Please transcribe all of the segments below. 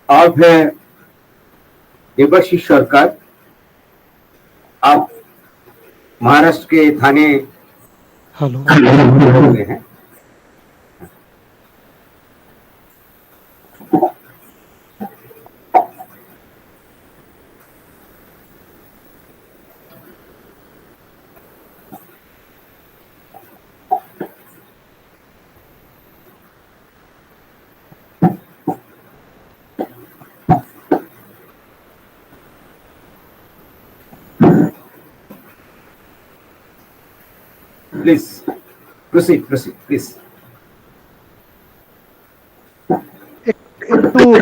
अब है देवाशीष सरकार, आप महाराष्ट्र के थाने हुए हैं। Please proceed, please.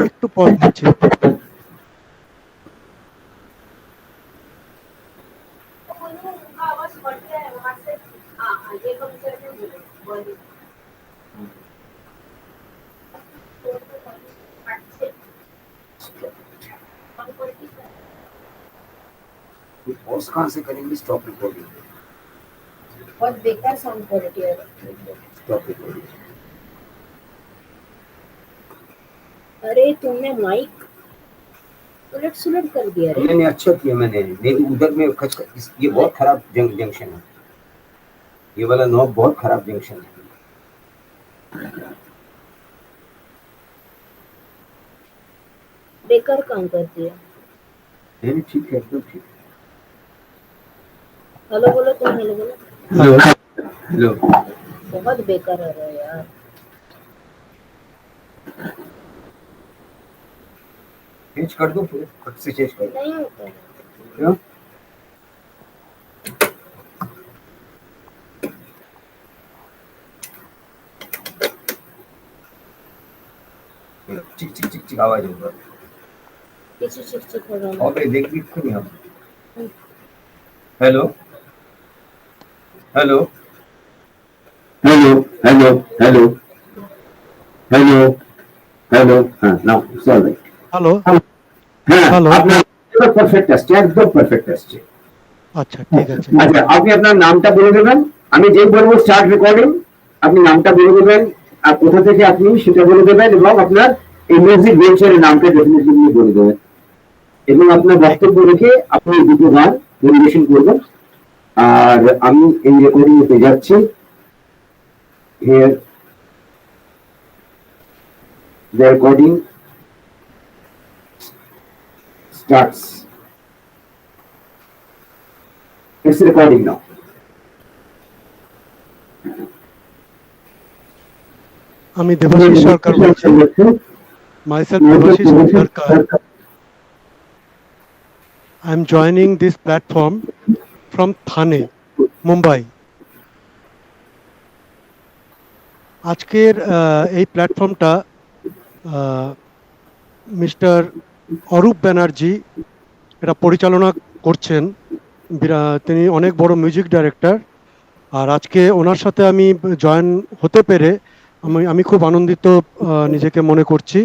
একটু পজ দিচ্ছি। पॉज कहाँ से करेंगे? Stop recording. बहुत बेकार साउंड क्वालिटी है। Stop recording. अरे तुमने माइक उलट सुलट कर दिया रे। मैंने अच्छा किया, मैंने नहीं उधर में ये बहुत खराब जंक्शन है, ये वाला नॉब बहुत खराब जंक्शन है। बेकार काम कर दिया। नहीं ठीक है, एकदम ठीक। हेलो बोलो, तुम हेलो बोलो। हेलो। बहुत बेकार है रे यार। चेंज कर दो, फिर खुद से चेंज कर दो। नहीं होता है। क्यों? चिक चिक चिक चिक आवाज होगा। किसी चिक चिक हो रहा है। और देख भी क्यों नहीं हम? Hello hello hello hello hello hello hello. हाँ, now it's all right. Hello hello, আপনার পারফেক্ট আসছে, একদম পারফেক্ট আসছে। আচ্ছা ঠিক আছে। আচ্ছা, আপনি আপনার নামটা বলে দেবেন, আমি যেই বলবো স্টার্ট রেকর্ডিং, আপনি নামটা বলে দেবেন, আর কোথা থেকে আপনি সেটা বলে দেবেন, এবং আপনার এই মিউজিক ভেঞ্চারের নামটা ডেফিনেটলি বলে দেবেন, এবং আপনার বক্তব্য রেখে আপনি দুটো গান পরিবেশন করবেন। আর আমি এই রেকর্ডিং এতে যাচ্ছি। Here the recording starts. It's recording now. আমি দেবাশিস সরকার বলছি। Myself Devashish Sarkar. I am joining this platform from Thane, Mumbai. আজকের এই প্ল্যাটফর্মটা মিস্টার অরূপ ব্যানার্জি এটা পরিচালনা করছেন। তিনি অনেক বড় মিউজিক ডাইরেক্টর, আর আজকে ওনার সাথে আমি জয়েন হতে পেরে আমি খুব আনন্দিত নিজেকে মনে করছি।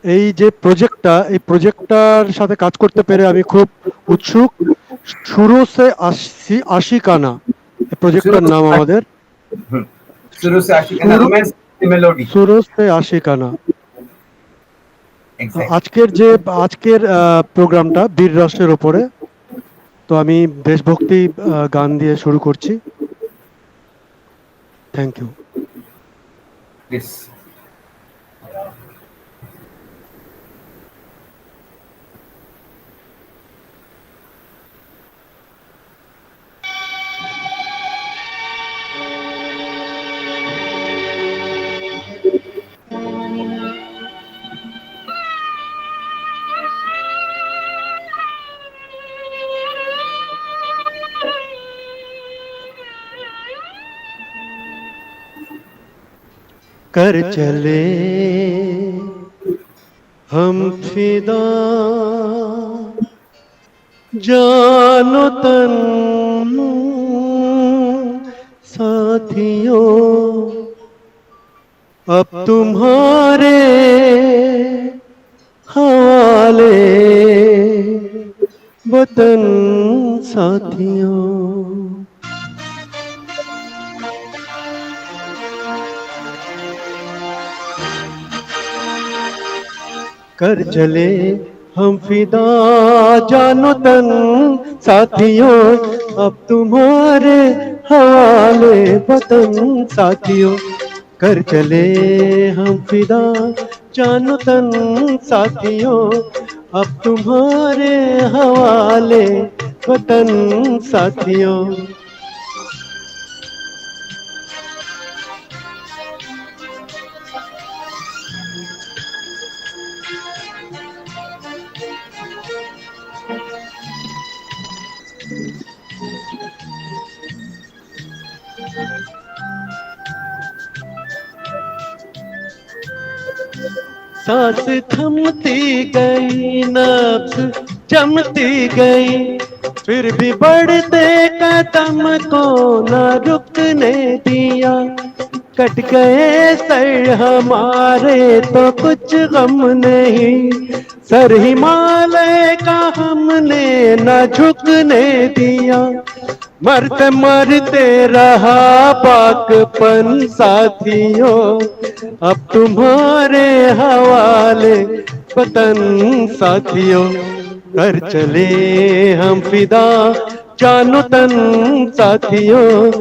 এই যে এই প্রজেক্টটার সাথে কাজ করতে পেরে আমি খুব উৎসুক। শুরু সে আশিকানা এই প্রজেক্টটার নাম আমাদের। শুরু সে আশিকানা, রোম্যান্স মেলোডি। শুরু সে আশিকানা। আজকের প্রোগ্রামটা বীর রাষ্ট্রের উপরে, তো আমি দেশভক্তি গান দিয়ে শুরু করছি। Thank you. कर चले हम फिदा जानो तन साथ साथियों अब तुम्हारे हवाले वतन साथियों। कर चले हम फिदा जानो तन साथियों अब तुम्हारे हवाले वतन साथियों। कर चले हम फिदा जानो तन साथियों अब तुम्हारे हवाले वतन साथियों। सांस थमती गई नब्ज जमती गई फिर भी बढ़ते कदम को न रुकने दिया। कट गए सर हमारे तो कुछ गम नहीं सर हिमालय का हमने न झुकने दिया। मरते मरते रहा पाकपन साथियों अब तुम्हारे हवाले वतन साथियों। कर चले हम फिदा जानो तन साथियों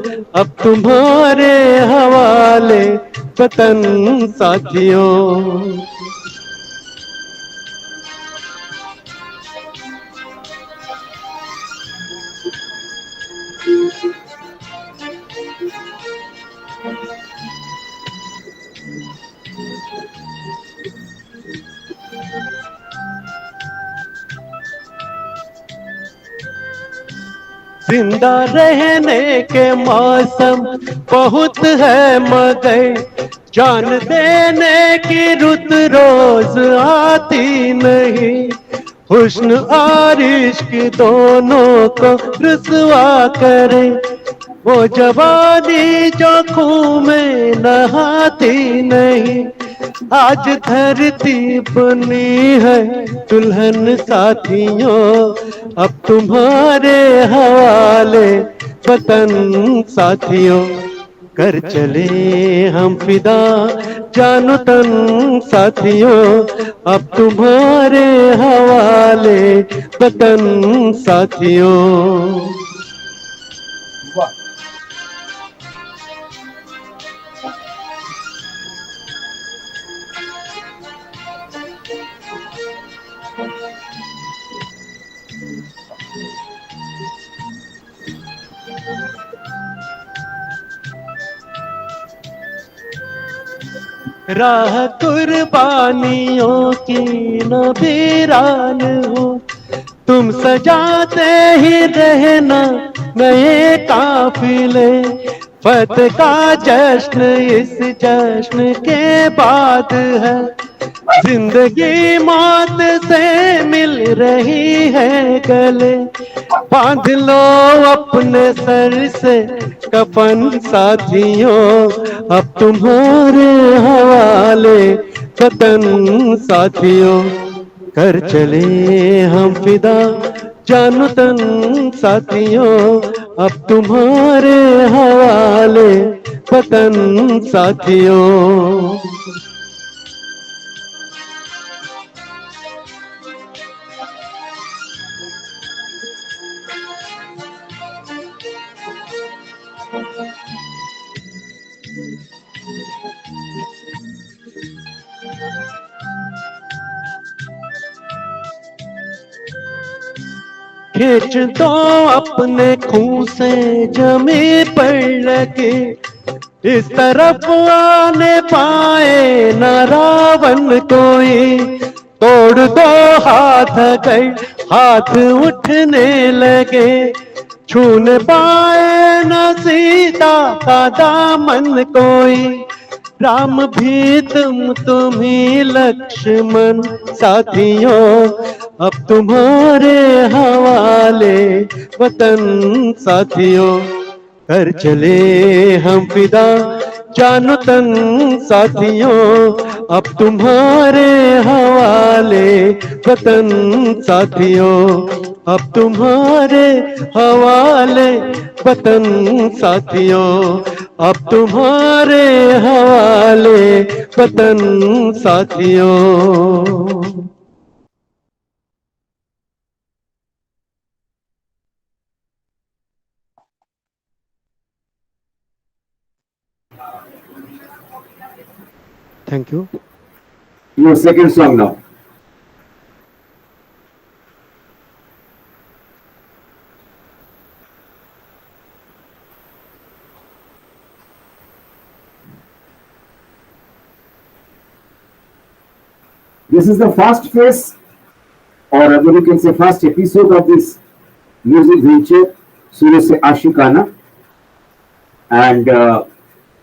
अब तुम्हारे हवाले वतन साथियों। जिंदा रहने के मौसम बहुत है मगर जान देने की रुत रोज आती नहीं। हुस्न और इश्क दोनों को रुसवा करे वो जवानी जो खून में नहाती नहीं। आज धरती बनी है दुल्हन साथियों अब तुम्हारे हवाले वतन साथियों। कर चले हम फिदा जानो तन साथियों अब तुम्हारे हवाले वतन साथियों। राह कुर्बानियों की न वीरान हो तुम सजाते ही रहना नए काफिले। फतह का जश्न इस जश्न के बाद है जिंदगी मौत से मिल रही है गले। बांध लो अपने सर से कफन साथियों अब तुम्हारे हवाले वतन साथियों। कर चले हम फिदा जानो तन साथियों अब तुम्हारे हवाले वतन साथियों। खींच दो अपने खून से जमी पर लगे इस तरफ आने पाए न रावण कोई। तोड़ दो हाथ अगर हाथ उठने लगे छूने पाए न सीता का दामन कोई। राम भी तुम ही लक्ष्मण साथियों अब तुम्हारे हवाले वतन साथियों। कर चले हम फिदा जानो तन साथियों, अब तुम्हारे हवाले वतन साथियों, अब तुम्हारे हवाले वतन साथियों, अब तुम्हारे हवाले वतन साथियों। Thank you. Your second song now. This is the first phase, or rather you can say first episode of this music venture, Surya Se Ashikana. And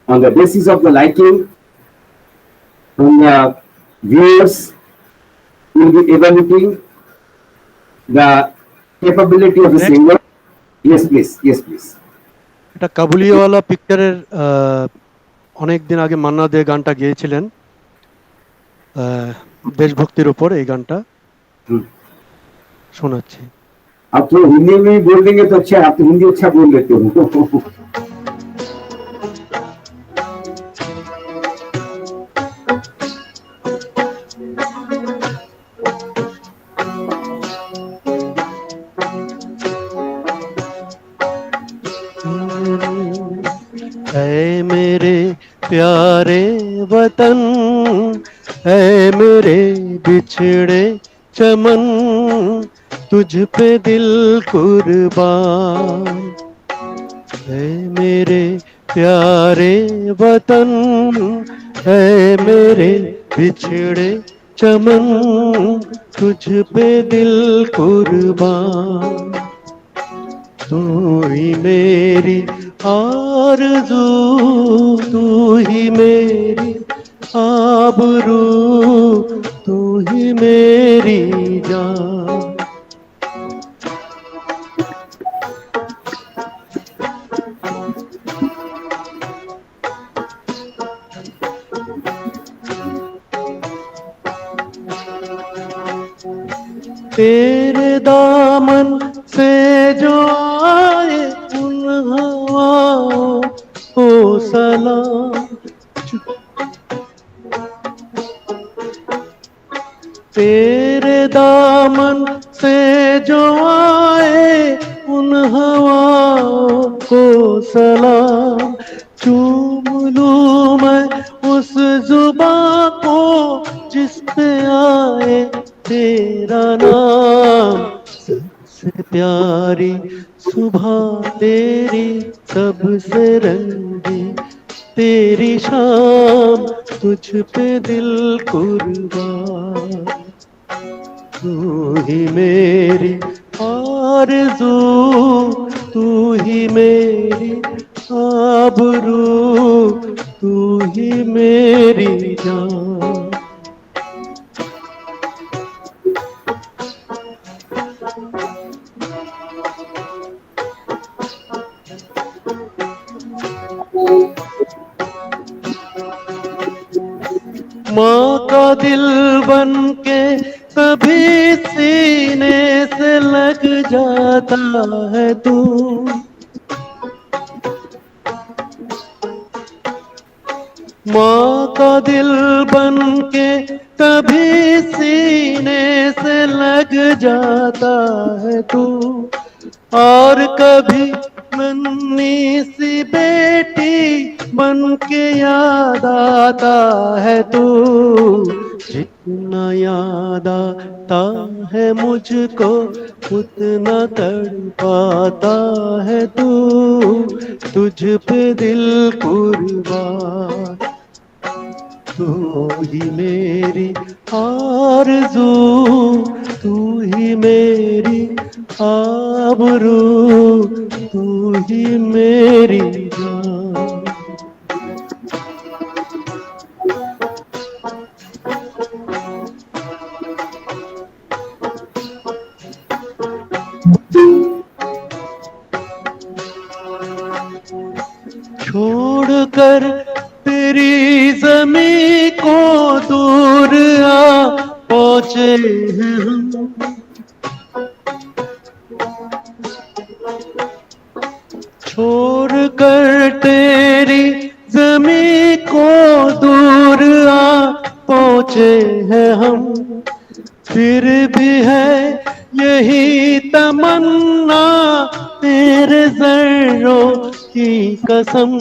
on the basis of the liking from the viewers, we will be evaluating the capability of the Next. singer. Yes, please. Yes, please. এটা কাবুলিওয়ালা পিকচারের অনেক দিন আগে মান্না দে গানটা গেয়েছিলেন দেশভক্তির উপর, এই গানটা শোনাচ্ছি। आप तो हिंदी में ही बोल देंगे तो अच्छा, आप तो हिंदी अच्छा बोल लेते हो। ऐ मेरे प्यारे वतन, ऐ मेरे बिछड़े चमन, तुझ पे दिल कुर्बान। ऐ मेरे प्यारे वतन, ऐ मेरे बिछड़े चमन, तुझ पे दिल कुर्बान। तू ही मेरी आरज़ू, तू ही मेरी आबरू, तू ही मेरी जान। तेरे दामन से जो आए उन हवाओं को सलाम, तेरे दामन से जो आए उन हवाओं को सलाम। चूम लूं मैं उस जुबां को जिस पे आए तेरा नाम। सबसे प्यारी सुबह तेरी, सबसे रंगी तेरी शाम, तुझ पे दिल कुर्बान। तू ही मेरी आरज़ू, तू ही मेरी आबरू, तू ही मेरी जान। माँ का दिल बन के कभी सीने से लग जाता है तू, माँ का दिल बन के कभी सीने से लग जाता है तू, और कभी नन्ही सी बेटी बन के याद आता है तू। जितना याद आता है मुझको उतना तड़पाता है तू, तुझ पे दिल कुर्बान। तू ही मेरी आरज़ू, तू ही मेरी आबरू, तू ही मेरी जान। छोड़कर तेरी जमी को दूर आ पहुंचे हैं हम, छोड़कर तेरी जमी को दूर आ पहुंचे हैं हम, फिर भी है यही तमन्ना तेरे जर्रों की कसम,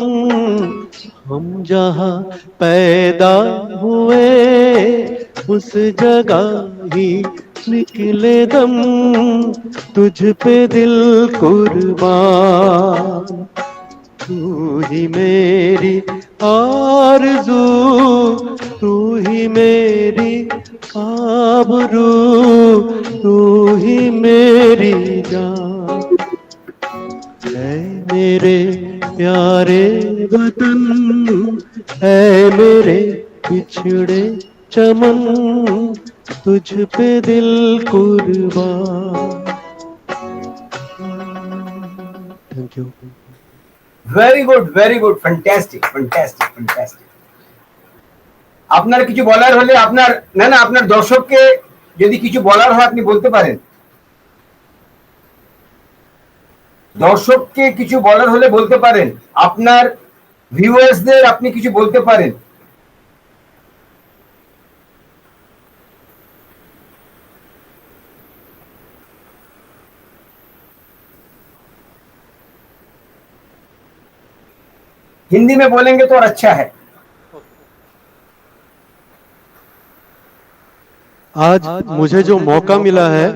हम जहाँ पैदा हुए उस जगह ही निकले दम, तुझ पे दिल कुर्बान, तू ही मेरी आरज़ू, तू ही मेरी आबरू, तू ही मेरी जान, है मेरे प्यारे वतन, है मेरे पिछड़े चमन, तुझ पे दिल कुर्बान। Thank you. Very good, fantastic fantastic fantastic. আপনার কিছু বলার হলে আপনার না আপনার দর্শককে যদি কিছু বলার হয় আপনি বলতে পারেন, দর্শককে কিছু বলার হলে বলতে পারেন, আপনার ভিউয়ার্সদের আপনি কিছু বলতে পারেন। हिंदी में बोलेंगे तो और अच्छा है। आज मुझे जो मौका मिला है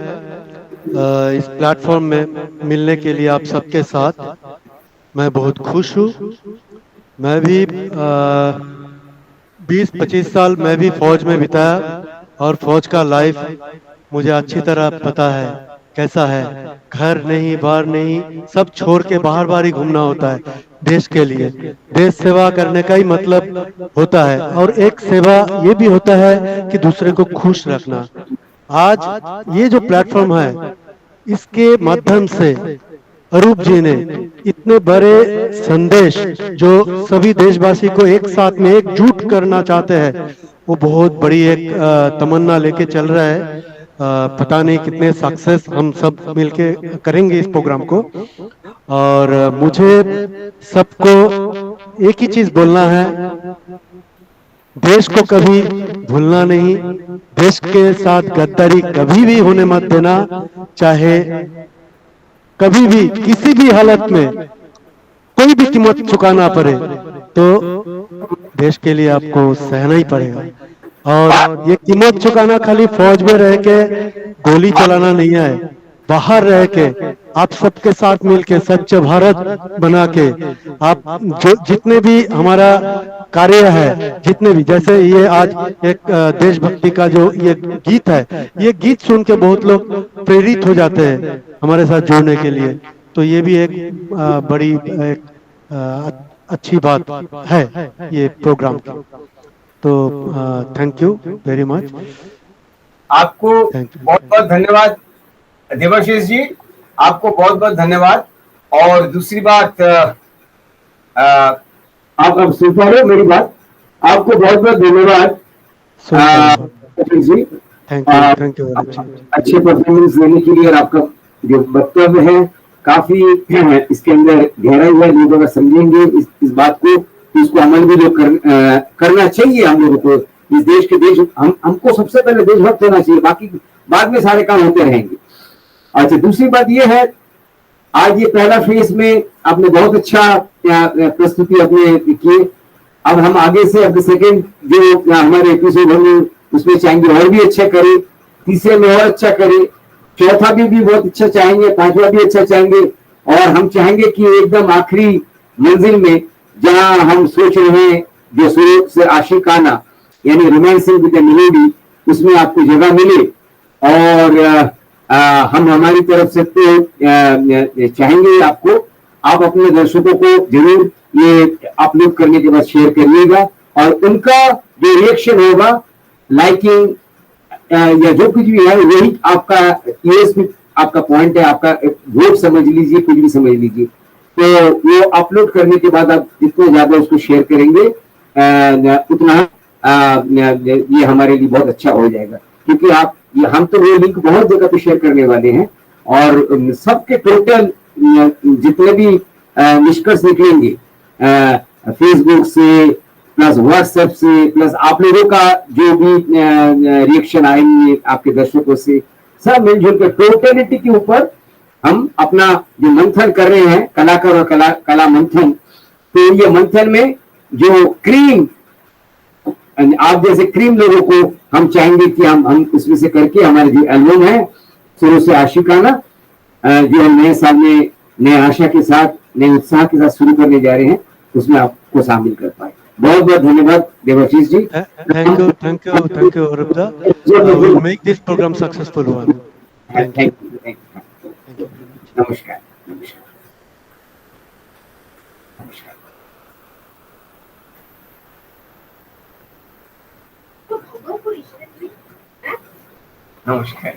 इस प्लेटफॉर्म में मिलने के लिए आप सबके साथ, मैं बहुत खुश हूँ। मैं भी 20-25 साल मैं भी फौज में बिताया और फौज का लाइफ मुझे अच्छी तरह पता है कैसा है। घर नहीं, बाहर नहीं, सब छोड़ के बाहर बाहर ही घूमना होता है देश के लिए। देश सेवा करने का ही मतलब होता है, और एक सेवा ये भी होता है कि दूसरे को खुश रखना। आज ये जो प्लेटफॉर्म है, इसके माध्यम से अरूप जी ने इतने बड़े संदेश जो सभी देशवासी को एक साथ में एकजुट करना चाहते हैं, वो बहुत बड़ी एक तमन्ना लेके चल रहा है। पता नहीं कितने सक्सेस हम सब मिलके करेंगे इस प्रोग्राम को। और मुझे सबको एक ही चीज बोलना है, देश को कभी भूलना नहीं, देश के साथ गद्दारी कभी भी होने मत देना, चाहे कभी भी किसी भी हालत में कोई भी कीमत चुकाना पड़े तो देश के लिए आपको सहना ही पड़ेगा। और ये कीमत चुकाना खाली फौज में रह के गोली चलाना नहीं है, बाहर रह के आप सबके साथ मिलके स्वच्छ भारत बना के आप जो जितने भी हमारा कार्य है, जितने भी, जैसे ये आज एक देशभक्ति का जो ये गीत है, ये गीत सुन के बहुत लोग प्रेरित हो जाते हैं हमारे साथ जुड़ने के लिए। तो ये भी एक बड़ी एक अच्छी बात है ये प्रोग्राम की। तो थैंक यू वेरी मच। आपको बहुत बहुत धन्यवाद देवाशीष जी, आपको बहुत बहुत धन्यवाद। और दूसरी बात, आप अब सुन पा रहे हो मेरी बात? आपको बहुत बहुत धन्यवाद जी, थैंक यू अच्छे परफॉर्मेंस देने के लिए। और आपका जो वक्तव्य है काफी इसके अंदर गहराई है, लोग अगर समझेंगे इस बात को तो इसको अमल भी लोग करना चाहिए। हम लोगों को इस देश के हमको सबसे पहले देशभक्त होना चाहिए, बाकी बाद में सारे काम होते रहेंगे। अच्छा, दूसरी बात ये है, आज ये पहला फेज में आपने बहुत अच्छा प्रस्तुति अपने की। अब हम आगे से अब सेकेंड जो हमारे एपिसोड होंगे उसमें चाहेंगे और भी अच्छा करें, तीसरे में और अच्छा करें, चौथा भी बहुत अच्छा चाहेंगे, पांचवा भी अच्छा चाहेंगे। और हम चाहेंगे कि एकदम आखिरी मंजिल में जहां हम सोच रहे हैं जो शुरू से आशिकाना यानी रोमांसिंग विद द मेलोडी, उसमें आपको जगह मिले। और हम हमारी तरफ से तो चाहेंगे आपको, आप अपने दर्शकों को जरूर ये अपलोड करने के बाद शेयर करिएगा, और उनका जो रिएक्शन होगा, लाइकिंग या जो कुछ भी है, वही आपका यूएसपी, आपका पॉइंट है, आपका वोट समझ लीजिए, कुछ भी समझ लीजिए। तो वो अपलोड करने के बाद आप जितने ज्यादा उसको शेयर करेंगे उतना ये हमारे लिए बहुत अच्छा हो जाएगा, क्योंकि हम तो वो लिंक बहुत जगह पे शेयर करने वाले हैं और सबके टोटल जितने भी निष्कर्ष निकलेंगे फेसबुक से प्लस व्हाट्सएप से प्लस आप लोगों का जो भी रिएक्शन आएंगे आपके दर्शकों से, सब मिलजुल कर टोटलिटी के ऊपर हम अपना जो मंथन कर रहे हैं, कलाकार और कला मंथन। तो ये मंथन में जो क्रीम, आप जैसे क्रीम लोगों को हम चाहेंगे कि हम उसमें से करके हमारे जो एल्बम है शुरू से आशिकाना, जो हम नए साल में नए आशा के साथ नए उत्साह के साथ शुरू करने जा रहे हैं, उसमें आपको शामिल कर पाए। बहुत बहुत धन्यवाद देवाशीष जी। Thank you, Arupda. We'll make this program successful one. Thank you. नमस्कार। नमस्कार।